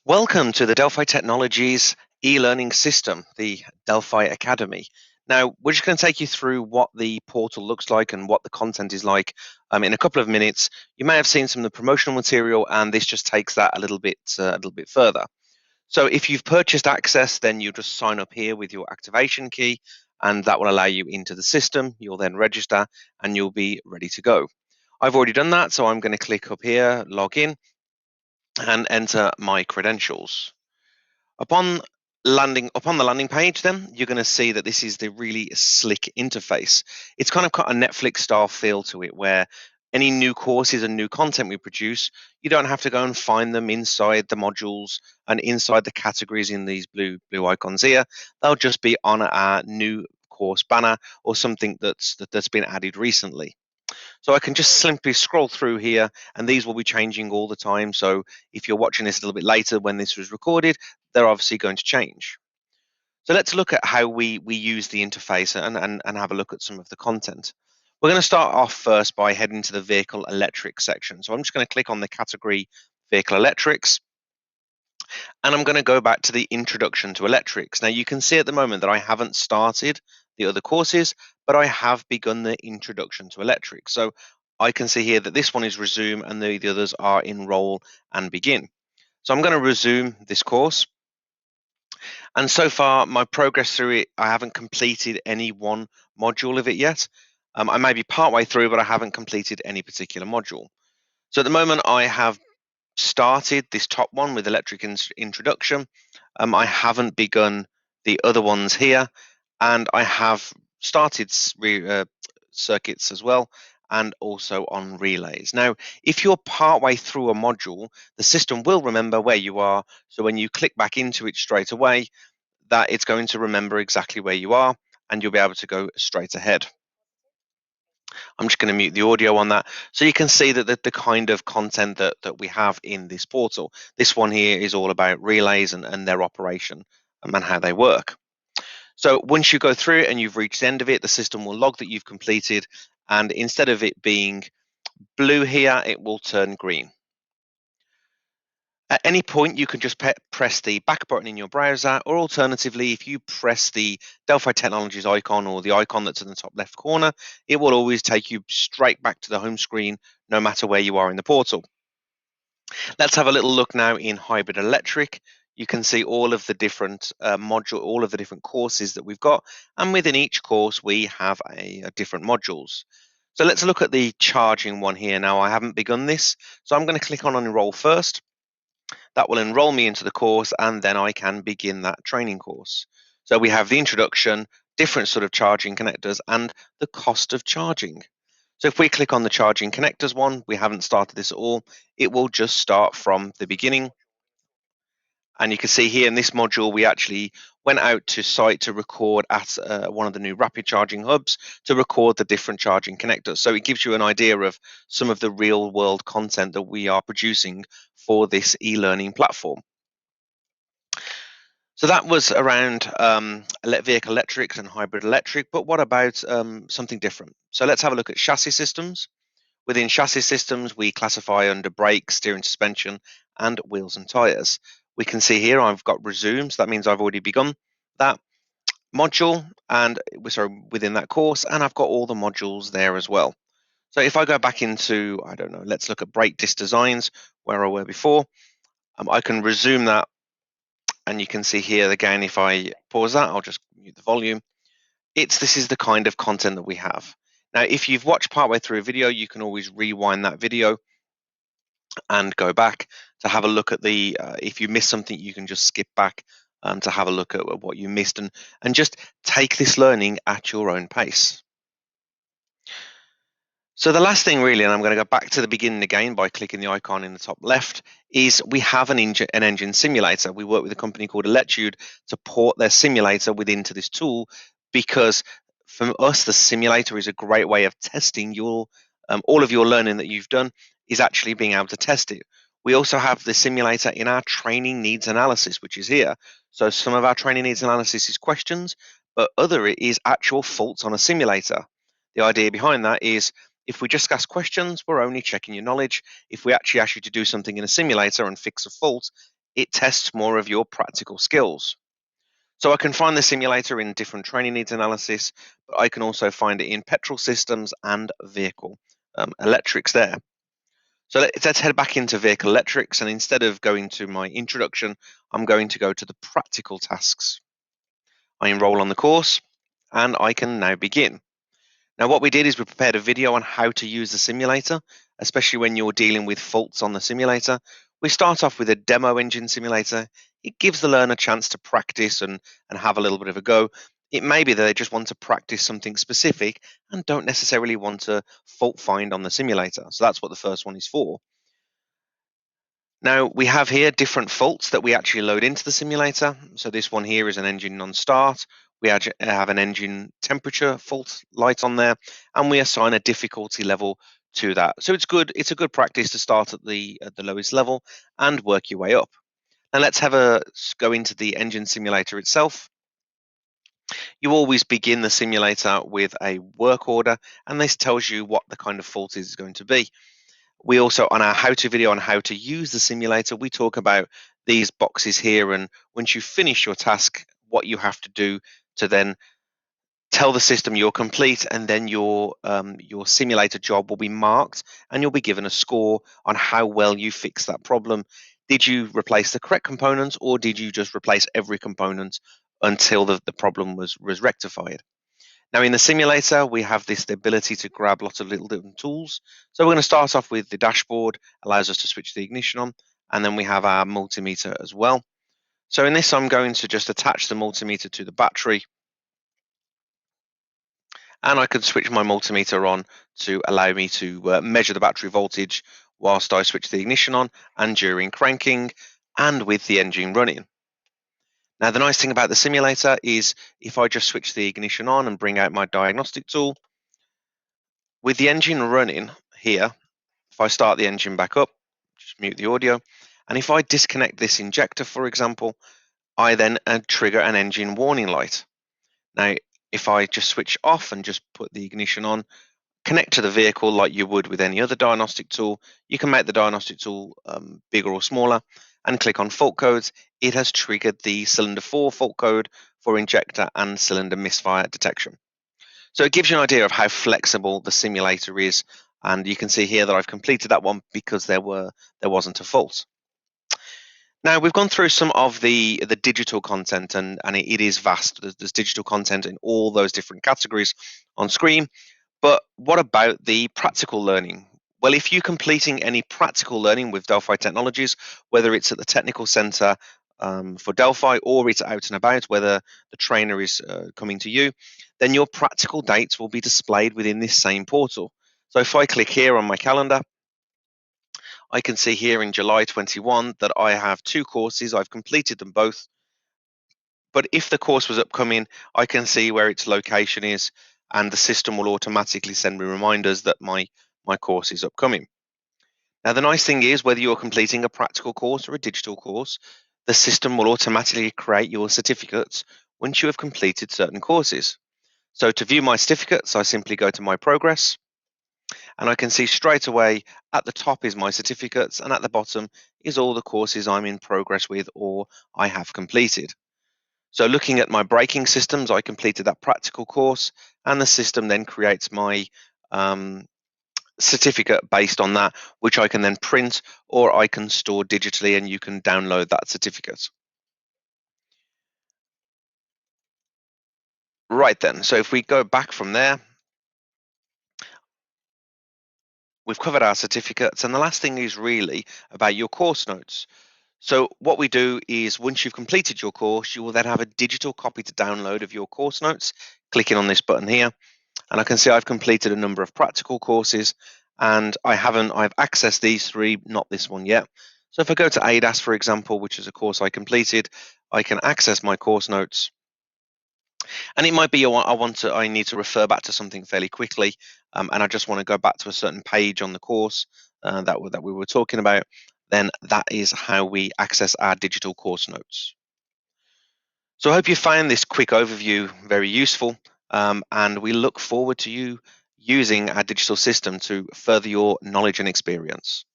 Welcome to the Delphi Technologies e-learning system, the Delphi Academy. Now, we're just going to take you through what the portal looks like and what the content is like in a couple of minutes. You may have seen some of the promotional material, and this just takes that a little bit further. So if you've purchased access, then you just sign up here with your activation key, and that will allow you into the system. You'll then register, and you'll be ready to go. I've already done that, so I'm going to click up here, log in, and enter my credentials. Upon upon the landing page, then you're going to see that this is the really slick interface. It's kind of got a Netflix style feel to it, where any new courses and new content we produce, you don't have to go and find them inside the modules and inside the categories in these blue icons here. They'll just be on a new course banner or something that's been added recently. So I can just simply scroll through here, and these will be changing all the time. So if you're watching this a little bit later when this was recorded, they're obviously going to change. So let's look at how we use the interface and have a look at some of the content. We're going to start off first by heading to the vehicle electric section. So I'm just going to click on the category vehicle electrics, and I'm going to go back to the introduction to electrics. Now you can see at the moment that I haven't started the other courses, but I have begun the introduction to electrics. So I can see here that this one is resume and the others are enroll and begin. So I'm going to resume this course. And so far, my progress through it, I haven't completed any one module of it yet. I may be partway through, but I haven't completed any particular module. So at the moment, I have started this top one with electric introduction. I haven't begun the other ones here, and I have started circuits as well, and also on relays. Now, if you're partway through a module, the system will remember where you are. So when you click back into it straight away, that it's going to remember exactly where you are, and you'll be able to go straight ahead. I'm just going to mute the audio on that. So you can see that the kind of content that we have in this portal. This one here is all about relays and their operation and how they work. So once you go through it and you've reached the end of it, the system will log that you've completed. And instead of it being blue here, it will turn green. At any point, you can just press the back button in your browser, or alternatively, if you press the Delphi Technologies icon or the icon that's in the top left corner, it will always take you straight back to the home screen, no matter where you are in the portal. Let's have a little look now in hybrid electric. You can see all of the different all of the different courses that we've got, and within each course, we have a different modules. So let's look at the charging one here. Now, I haven't begun this, so I'm going to click on enroll first. That will enroll me into the course, and then I can begin that training course. So we have the introduction, different sort of charging connectors, and the cost of charging. So if we click on the charging connectors one, we haven't started this at all. It will just start from the beginning. And you can see here in this module, we actually went out to site to record at one of the new rapid charging hubs to record the different charging connectors. So it gives you an idea of some of the real world content that we are producing for this e-learning platform. So that was around vehicle electrics and hybrid electric, but what about something different? So let's have a look at chassis systems. Within chassis systems, we classify under brakes, steering, suspension, and wheels and tires. We can see here I've got resume, so that means I've already begun that module and within that course, and I've got all the modules there as well. So if I go back into, I don't know, let's look at brake disc designs where I were before, I can resume that, and you can see here again, if I pause that, I'll just mute the volume. This is the kind of content that we have. Now, if you've watched partway through a video, you can always rewind that video and go back to have a look at if you miss something, you can just skip back to have a look at what you missed and just take this learning at your own pace. So the last thing really, and I'm going to go back to the beginning again by clicking the icon in the top left, is we have an engine simulator. We work with a company called Electude to port their simulator into this tool, because for us, the simulator is a great way of testing all of your learning that you've done is actually being able to test it. We also have the simulator in our training needs analysis, which is here. So some of our training needs analysis is questions, but other is actual faults on a simulator. The idea behind that is, if we just ask questions, we're only checking your knowledge. If we actually ask you to do something in a simulator and fix a fault, it tests more of your practical skills. So I can find the simulator in different training needs analysis, but I can also find it in petrol systems and vehicle electrics there. So let's head back into vehicle electrics, and instead of going to my introduction, I'm going to go to the practical tasks. I enroll on the course, and I can now begin. Now, what we did is we prepared a video on how to use the simulator, especially when you're dealing with faults on the simulator. We start off with a demo engine simulator. It gives the learner a chance to practice and have a little bit of a go. It may be that they just want to practice something specific and don't necessarily want to fault find on the simulator. So that's what the first one is for. Now, we have here different faults that we actually load into the simulator. So this one here is an engine non-start. We have an engine temperature fault light on there, and we assign a difficulty level to that. So it's good. It's a good practice to start at the lowest level and work your way up. Now let's go into the engine simulator itself. You always begin the simulator with a work order, and this tells you what the kind of fault is going to be. We also, on our how-to video on how to use the simulator, we talk about these boxes here, and once you finish your task, what you have to do to then tell the system you're complete, and then your simulator job will be marked, and you'll be given a score on how well you fixed that problem. Did you replace the correct components, or did you just replace every component until the problem was rectified? Now in the simulator, we have the ability to grab lots of little different tools. So we're going to start off with the dashboard, allows us to switch the ignition on, and then we have our multimeter as well. So in this, I'm going to just attach the multimeter to the battery, and I can switch my multimeter on to allow me to measure the battery voltage whilst I switch the ignition on and during cranking and with the engine running. Now, the nice thing about the simulator is if I just switch the ignition on and bring out my diagnostic tool, with the engine running here, if I start the engine back up, just mute the audio, and if I disconnect this injector, for example, I then trigger an engine warning light. Now, if I just switch off and just put the ignition on, connect to the vehicle like you would with any other diagnostic tool, you can make the diagnostic tool bigger or smaller and click on fault codes. It has triggered the cylinder 4 fault code for injector and cylinder misfire detection. So it gives you an idea of how flexible the simulator is, and you can see here that I've completed that one because there wasn't a fault. Now we've gone through some of the digital content, and it is vast. There's digital content in all those different categories on screen. But what about the practical learning? Well, if you're completing any practical learning with Delphi Technologies, whether it's at the technical center for Delphi or it's out and about, whether the trainer is coming to you, then your practical dates will be displayed within this same portal. So if I click here on my calendar, I can see here in July 21 that I have 2 courses. I've completed them both. But if the course was upcoming, I can see where its location is, and the system will automatically send me reminders that my course is upcoming. Now, the nice thing is, whether you're completing a practical course or a digital course, the system will automatically create your certificates once you have completed certain courses. So to view my certificates, I simply go to my progress, and I can see straight away at the top is my certificates, and at the bottom is all the courses I'm in progress with or I have completed. So looking at my braking systems, I completed that practical course, and the system then creates my certificate based on that, which I can then print or I can store digitally, and you can download that certificate. Right then, so if we go back from there, we've covered our certificates, and the last thing is really about your course notes. So what we do is once you've completed your course, you will then have a digital copy to download of your course notes, clicking on this button here. And I can see I've completed a number of practical courses, and I've accessed these 3, not this one yet. So if I go to ADAS, for example, which is a course I completed, I can access my course notes. And it might be I need to refer back to something fairly quickly, and I just want to go back to a certain page on the course that we were talking about. Then that is how we access our digital course notes. So I hope you found this quick overview very useful, and we look forward to you using our digital system to further your knowledge and experience.